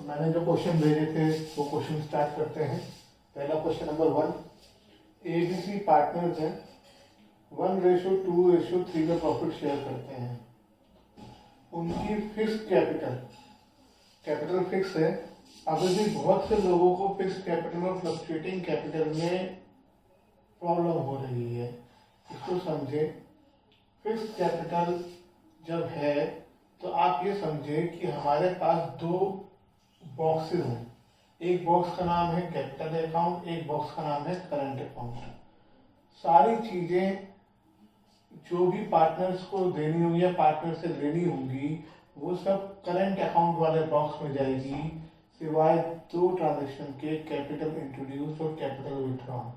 तो मैंने जो क्वेश्चन भेजे थे वो क्वेश्चन स्टार्ट करते हैं। पहला क्वेश्चन नंबर 1, ABC पार्टनर्स हैं, 1:2:3 का प्रॉफिट शेयर करते हैं। उनकी फिक्स कैपिटल फिक्स है। अभी भी बहुत से लोगों को फिक्स कैपिटल और फ्लक्चुएटिंग कैपिटल में प्रॉब्लम हो रही है। इसको समझे। फिक्स कैपिटल जब है तो आप ये समझे कि हमारे पास दो बॉक्सेस हैं। एक बॉक्स का नाम है कैपिटल अकाउंट, एक बॉक्स का नाम है करंट अकाउंट। सारी चीजें जो भी पार्टनर्स को देनी होंगी या पार्टनर से लेनी होंगी वो सब करंट अकाउंट वाले बॉक्स में जाएगी, सिवाय दो ट्रांजेक्शन के, कैपिटल इंट्रोड्यूस और कैपिटल विथड्रॉन।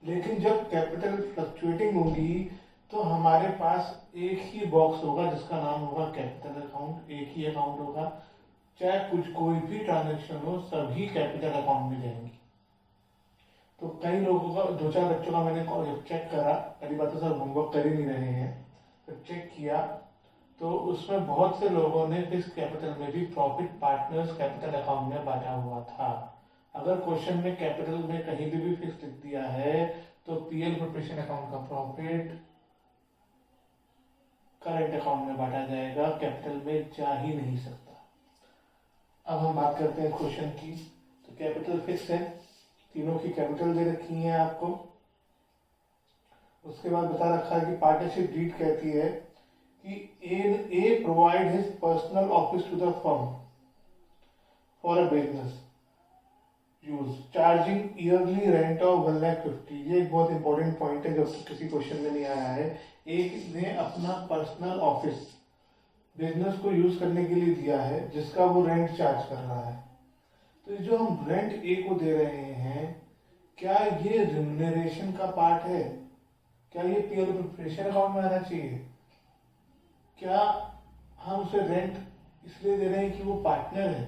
लेकिन जब कैपिटल फ्लक्चुएटिंग होगी तो हमारे पास एक ही बॉक्स होगा जिसका नाम होगा कैपिटल अकाउंट। एक ही अकाउंट होगा, चाहे कोई भी ट्रांजेक्शन हो, सभी कैपिटल अकाउंट में जाएंगी। तो कई लोगों का, दो चार बच्चों का मैंने चेक करा, पहली बात तो सर होमवर्क कर ही नहीं रहे हैं, तो चेक किया तो उसमें बहुत से लोगों ने फिक्स कैपिटल में भी प्रॉफिट पार्टनर्स कैपिटल अकाउंट में बांटा हुआ था। अगर क्वेश्चन में कैपिटल में कहीं भी फिक्स लिख दिया है तो पीएल प्रिपरेशन अकाउंट का प्रॉफिट करंट अकाउंट में बांटा जाएगा, कैपिटल में जा ही नहीं सकता। अब हम बात करते हैं क्वेश्चन की। तो कैपिटल फिक्स है, तीनों की कैपिटल दे रखी है आपको। उसके बाद बता रखा है कि पार्टनरशिप डीड कहती है कि A provide his personal office to the firm for a business use charging yearly rent of 1,50,000। ये एक बहुत इंपॉर्टेंट पॉइंट है जो किसी क्वेश्चन में नहीं आया है। एक ने अपना पर्सनल ऑफिस बिजनेस को यूज करने के लिए दिया है जिसका वो रेंट चार्ज कर रहा है। तो जो हम रेंट ए को दे रहे हैं, क्या ये रिम्यूनरेशन का पार्ट है? क्या ये पीएल प्रिपरेशन अकाउंट में आना चाहिए? क्या हम उसे रेंट इसलिए दे रहे हैं कि वो पार्टनर है?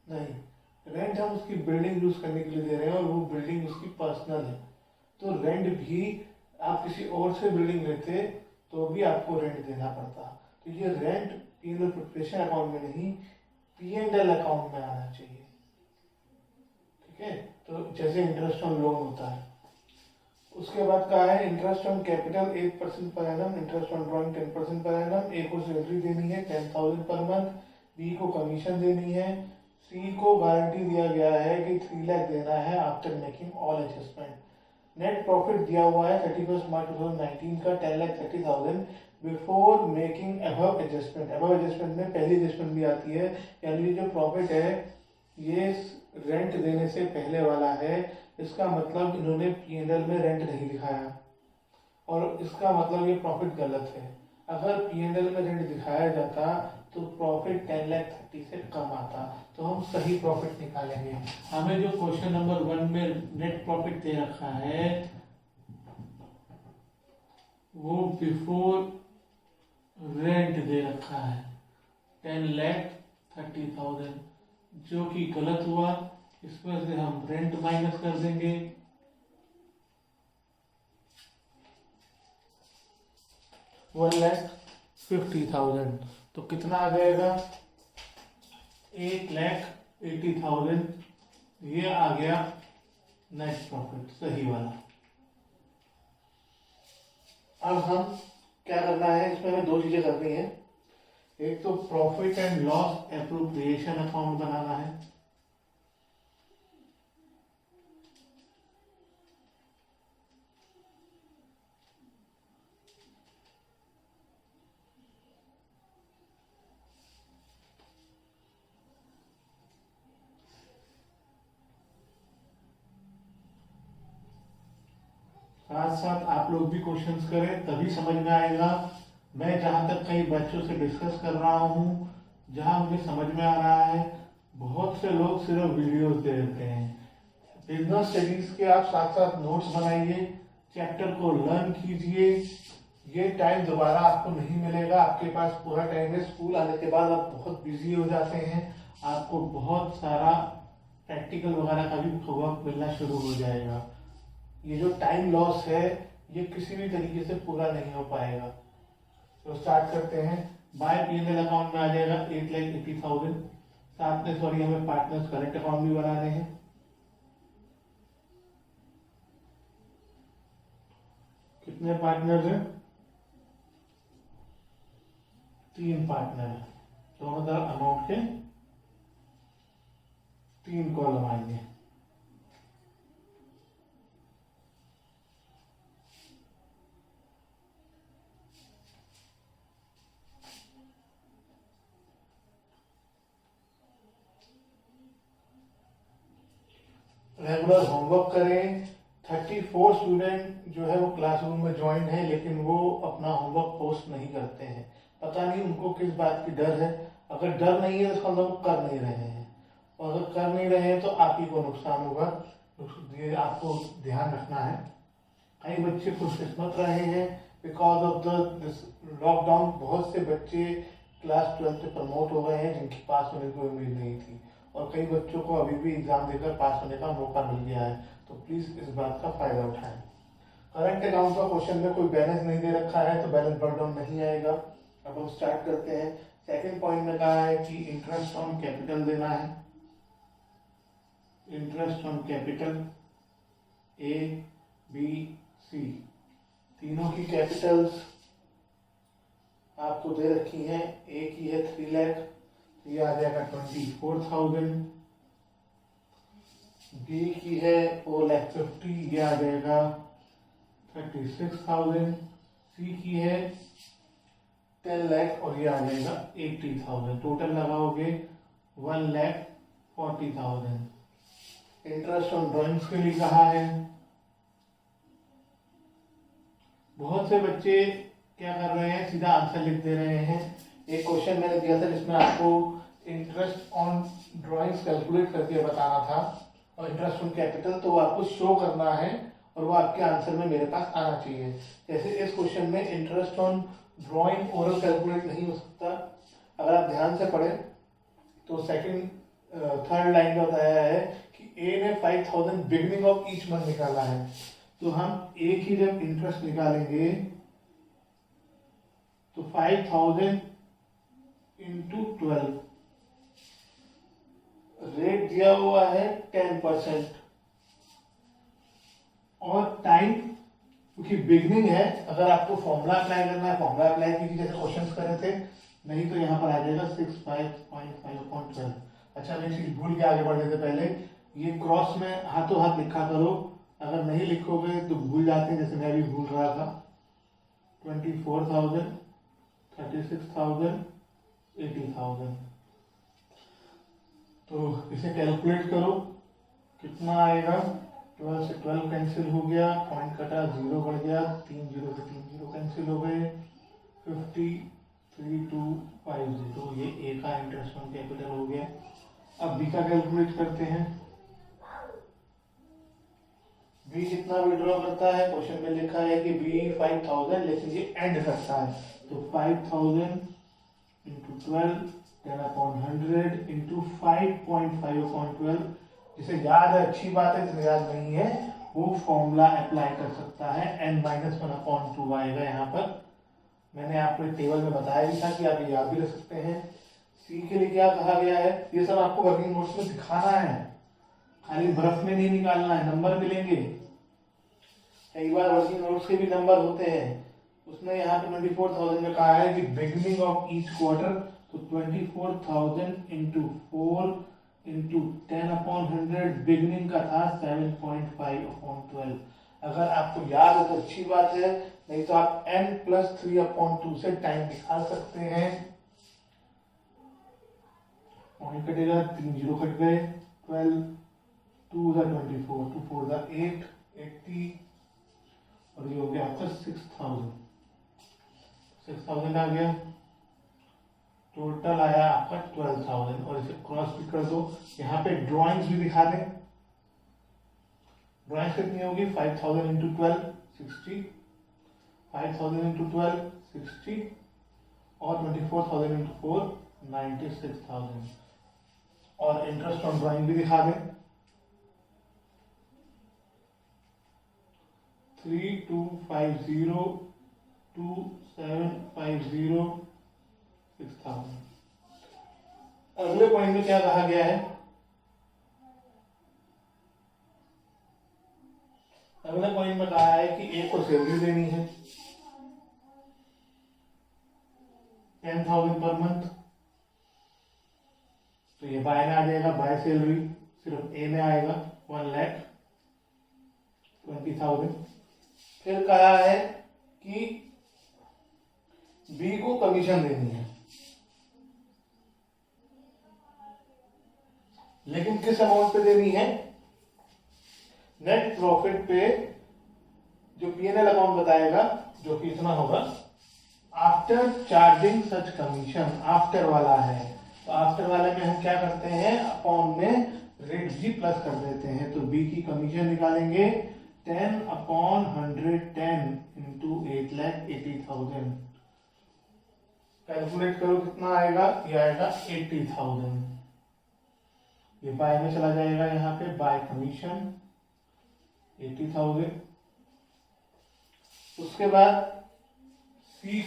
नहीं, रेंट हम उसकी बिल्डिंग यूज करने के लिए दे रहे हैं और वो बिल्डिंग उसकी पर्सनल है। तो रेंट भी आप किसी और से बिल्डिंग लेते तो भी आपको रेंट देना पड़ता। तो ये रेंट पीएल प्रिपरेशन अकाउंट में नहीं, P&L अकाउंट में आना चाहिए। ठीक है, तो जैसे इंटरेस्ट ऑन लोन होता है। उसके बाद कहा है interest on capital 8% per annum, interest on drawing 10% per annum. ए को सैलरी देनी है 10,000 पर मंथ, बी को कमीशन देनी है, सी को गारंटी दिया गया है कि 3 लाख देना है after making all adjustment. Net profit दिया हुआ है 31 मार्च 2019 का 10,30,000 before making above adjustment. Above adjustment में पहली एडजस्टमेंट भी आती है, यानी जो प्रॉफिट है ये रेंट देने से पहले वाला है। इसका मतलब इन्होंने P&L में रेंट नहीं दिखाया और इसका मतलब ये प्रॉफिट गलत है। अगर P&L में रेंट दिखाया जाता तो प्रॉफिट 10,30,000 से कम आता, तो हम सही प्रॉफिट निकालेंगे। हमें जो क्वेश्चन नंबर 1 में नेट प्रॉफिट दे रखा है वो बिफोर रेंट दे रखा है 10,30,000, जो कि गलत हुआ। इसमें से हम रेंट माइनस कर देंगे, $1,50,000, तो कितना आ जाएगा 8,80,000। ये आ गया नेट प्रॉफिट सही वाला। अब हम क्या करना है, इसमें हमें दो चीजें करनी है। एक तो profit and loss appropriation account बनाना है, साथ साथ आप लोग भी क्वेश्चंस करें तभी समझ में आएगा। मैं जहां तक कई बच्चों से डिस्कस कर रहा हूं, जहां मुझे समझ में आ रहा है, बहुत से लोग सिर्फ वीडियोस दे देते हैं। बिजनेस स्टडीज के आप साथ साथ नोट्स बनाइए, चैप्टर को लर्न कीजिए। ये टाइम दोबारा आपको नहीं मिलेगा, आपके पास पूरा टाइम है। स्कूल आने के बाद आप बहुत बिजी हो जाते हैं, आपको बहुत सारा प्रैक्टिकल वगैरह का भी वर्क मिलना शुरू हो जाएगा। ये जो टाइम लॉस है ये किसी भी तरीके से पूरा नहीं हो पाएगा। तो स्टार्ट करते हैं। बाय P&L अकाउंट में आ जाएगा 8,80,000, साथ में सॉरी हमें पार्टनर्स करंट अकाउंट भी बनाने हैं। कितने पार्टनर्स हैं? 3 पार्टनर हैं। दोनों तरफ अमाउंट के 3 कॉलम आएंगे। रेगुलर होमवर्क करें। 34 स्टूडेंट जो है वो क्लासरूम में ज्वाइन है, लेकिन वो अपना होमवर्क पोस्ट नहीं करते हैं। पता नहीं उनको किस बात की डर है। अगर डर नहीं है तो इसका मतलब वो कर नहीं रहे हैं, और अगर कर नहीं रहे हैं तो आप ही को नुकसान होगा। ये आपको ध्यान रखना है। कई बच्चे खुशकिस्मत रहे हैं बिकॉज ऑफ द लॉकडाउन। बहुत से बच्चे क्लास 12 से प्रमोट हो गए हैं जिनकी पास होने की उम्मीद नहीं थी, और कई बच्चों को अभी भी एग्जाम देकर पास होने का मौका मिल गया है। तो प्लीज इस बात का फायदा उठाएं। करंट अकाउंट का क्वेश्चन में कोई बैलेंस नहीं दे रखा है तो बैलेंस बर्न नहीं आएगा। अब हम स्टार्ट करते हैं। सेकंड पॉइंट में कहा है कि इंटरेस्ट ऑन कैपिटल देना है। Interest on capital A B C, तीनों की कैपिटल्स आपको दे रखी हैं। ए की है 3 लाख, ये आ जाएगा 24,000। बी की है 4,50,000, ये आ जाएगा 36,000। सी की है 10 लाख और ये आ जाएगा 80,000। टोटल लगाओगे 1,40,000। इंटरेस्ट ऑन ड्रॉइंग्स के लिए कहा है। बहुत से बच्चे क्या कर रहे हैं, सीधा आंसर लिख दे रहे हैं। एक क्वेश्चन मैंने दिया था जिसमें आपको इंटरेस्ट ऑन ड्राइंग्स कैलकुलेट करके बताना था, और इंटरेस्ट ऑन कैपिटल तो वो आपको शो करना है और वो आपके आंसर में मेरे पास आना चाहिए। जैसे इस क्वेश्चन में interest on drawing oral calculate नहीं हो सकता। अगर आप ध्यान से पढ़ें तो सेकंड थर्ड लाइन में बताया है कि ए ने 5,000 बिगनिंग ऑफ ईच मंथ निकाला है। तो हम ए की जब इंटरेस्ट निकालेंगे तो 5,000 इंटू 12, रेट दिया हुआ है 10%, और टाइम क्योंकि बिगनिंग है। अगर आपको फॉर्मूला अप्लाई करना है फॉर्मूला अप्लाई कीजिए जैसे क्वेश्चंस करे थे, नहीं तो यहाँ पर आ जाएगा 65.5/12। अच्छा, मैं चीज भूल के आगे बढ़ने से पहले ये क्रॉस में हाथों हाथ लिखा करो। अगर नहीं लिखोगे तो भूल जाते हैं, जैसे मैं भी भूल रहा था। 24,000, 36,000, 80,000। तो इसे कैलकुलेट करो, कितना आएगा। 12 से 12 कैंसिल हो गया, पॉइंट कटा, 0 बढ़ गया, 3 जीरो से 3 जीरो कैंसिल हो गए, 53,250। ये ए का इंटरेस्ट ऑन कैपिटल हो गया। अब बी का कैलकुलेट करते हैं। बी कितना विड्रॉ करता है, क्वेश्चन में लिखा है कि बी 5,000, लेकिन ये एंड करता है। तो 5,000 इंटू 12, 10/100 इंटू 5.5/12। जिसे याद है अच्छी बात है, जिसे याद नहीं है वो फॉर्मूला अप्लाई कर सकता है। n-1/2 आएगा यहाँ पर। मैंने आपको टेबल में बताया भी था कि आप ये याद भी रख सकते हैं। सी के लिए क्या कहा गया है, ये सब आपको वर्किंग नोट्स में दिखाना है, खाली बर्फ में नहीं निकालना है। नंबर मिलेंगे, कई बार वर्किंग नोट्स के भी नंबर होते हैं। उसने यहाँ पे 24,000 में कहा है कि बिगनिंग ऑफ ईच क्वार्टर, तो 24,000 इंटू 4 इंटू 10/100। बिगनिंग का था 7.5/12। अगर आपको याद है तो अच्छी बात है, नहीं तो आप n+3/2 से टाइम निकाल सकते हैं। पॉइंट कटेगा, 3 जीरो कट गए, 12, 2 × 24, 2 4 × 8, 80, और ये हो गया आपका 6,000 आ गया। टोटल आया आपका 12,000, और इसे क्रॉस भी कर दो। यहाँ पे ड्राइंग्स भी दिखा दें। ड्राइंग्स कितनी होगी, 5,000 इंटू 12, 60, 5,000 इंटू 12, 60, और 24,000 इंटू 4, 96,000। और इंटरेस्ट ऑन ड्राइंग भी दिखा दें। 3,250, 2,750, 6,000। अगले पॉइंट में क्या कहा गया है, अगले पॉइंट में कहा है कि ए को सैलरी देनी है 10,000 पर मंथ, तो ये बाय में आ जाएगा, बाय सैलरी सिर्फ ए में आएगा 1,20,000। फिर कहा है कि बी को कमीशन देनी है, लेकिन किस अमाउंट पे देनी है, नेट प्रॉफिट पे, जो पीएनएल अकाउंट बताएगा, जो कि इतना होगा आफ्टर चार्जिंग सच कमीशन। आफ्टर वाला है, तो आफ्टर वाले में हम क्या करते हैं, अकाउंट में रेट जी प्लस कर देते हैं, तो बी की कमीशन निकालेंगे 10/110 इंटू 8,80,000। कैलकुलेट करो कितना आएगा, ये आएगा 80,000। ये बाय में चला जाएगा, यहाँ पे बाय कमीशन 80,000। उसके बाद सी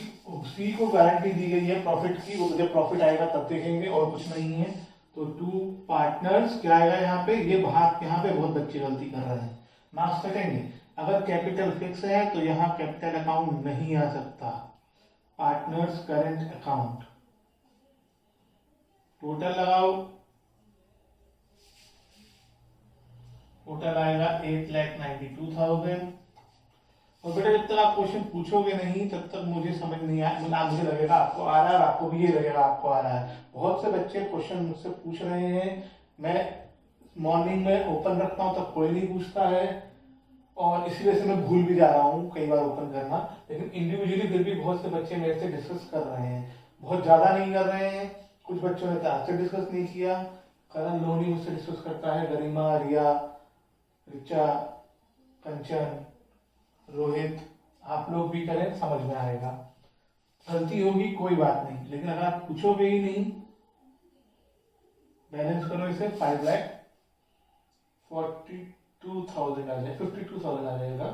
को गारंटी दी गई है प्रॉफिट की, वो जब प्रॉफिट आएगा तब देखेंगे, और कुछ नहीं है। तो 2 पार्टनर्स क्या आएगा यहाँ पे, ये भाग यहाँ पे बहुत बच्चे गलती कर रहे हैं, मार्क्स कटेंगे। अगर कैपिटल फिक्स है तो यहाँ कैपिटल अकाउंट नहीं आ सकता, पार्टनर्स करंट अकाउंट। टोटल लगाओ, टोटल आएगा 8,92,000। और बेटा जब तक आप क्वेश्चन पूछोगे नहीं तब तक मुझे समझ नहीं आया, मुझे लगेगा आपको आ रहा है, आपको भी ये लगेगा आपको आ रहा है। बहुत से बच्चे क्वेश्चन मुझसे पूछ रहे हैं, मैं मॉर्निंग में ओपन रखता हूँ तब कोई नहीं पूछता है, और इसी वजह से मैं भूल भी जा रहा हूँ कई बार ओपन करना, लेकिन इंडिविजुअली फिर भी बहुत से बच्चे मेरे से डिस्कस कर रहे हैं, बहुत ज्यादा नहीं कर रहे हैं। कुछ बच्चों ने तो आपसे डिस्कस नहीं किया, करण लोहनी मुझसे डिस्कस करता है, गरिमा, रिया, रिचा, कंचन, रोहित, आप लोग भी करें, समझ में आएगा। गलती होगी कोई बात नहीं, लेकिन अगर आप पूछोगे ही नहीं, बैलेंस करो इसे 5,42,000 आ जाए, 52,000 आ जाएगा।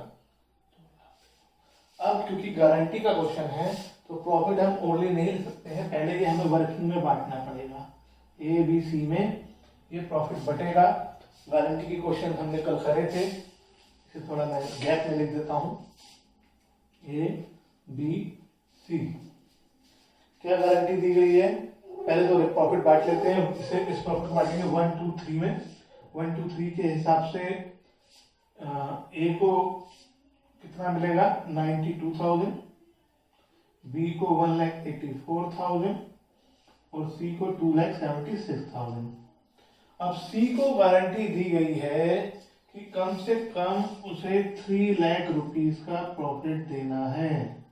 अब क्योंकि गारंटी का क्वेश्चन है तो प्रॉफिट हम ओनली नहीं ले सकते हैं, पहले ये हमें वर्किंग में बांटना पड़ेगा, ए बी सी में ये प्रॉफिट बटेगा। गारंटी की क्वेश्चन हमने कल करे थे, इसे थोड़ा मैं गैप में लिख देता हूं, ए बी सी। क्या गारंटी दी गई है, पहले तो प्रॉफिट बांट लेते हैं, इसे इस प्रॉफिट बांटेंगे 1 2 3 में। 1 2 3 के हिसाब से ए को कितना मिलेगा 92,000, बी को 1,84,000 और सी को 2,76,000। अब सी को गारंटी दी गई है कि कम से कम उसे 3 लाख रुपीस का प्रॉफिट देना है।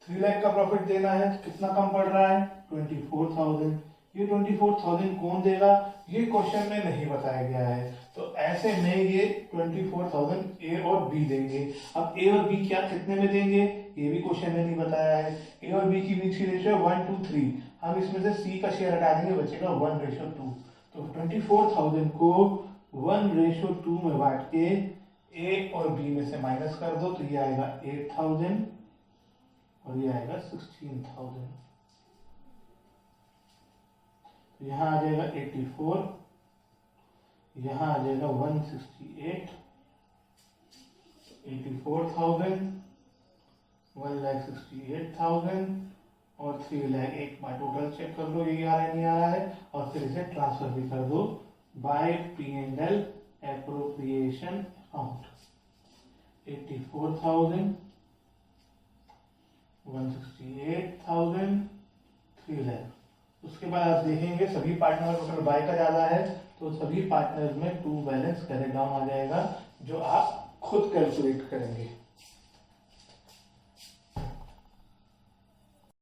3 लाख का प्रॉफिट देना है, कितना कम पड़ रहा है 24,000। ये 24,000 कौन देगा, ये क्वेश्चन में नहीं बताया गया है, तो ऐसे में ये 24,000 ए और बी देंगे। अब ए और बी क्या कितने में देंगे, ये भी क्वेश्चन में नहीं बताया है। ए और बी की बीच की रेशियो 1 2 3, हम इसमें से सी का शेयर हटा देंगे, बचेगा 1:2। तो 24,000 को 1:2 में बांट के ए और बी में से माइनस कर दो, तो ये आएगा 8,000 और ये आएगा 16,000। तो यहाँ आ जाएगा 84, यहाँ आ जाएगा 168, 84,000, 1,68,000 और 3 लाख। एक बार टोटल चेक कर लो, ये आ रहा है नहीं आ रहा है, और फिर इसे ट्रांसफर भी कर दो bye P&L appropriation account. 84,000, 168,000, 3 lakh. उसके बाद आप देखेंगे सभी पार्टनर में टोटल बाय का ज्यादा है, तो सभी पार्टनर में 2 बैलेंस कैरी डाउन आ जाएगा, जो आप खुद कैलकुलेट करेंगे।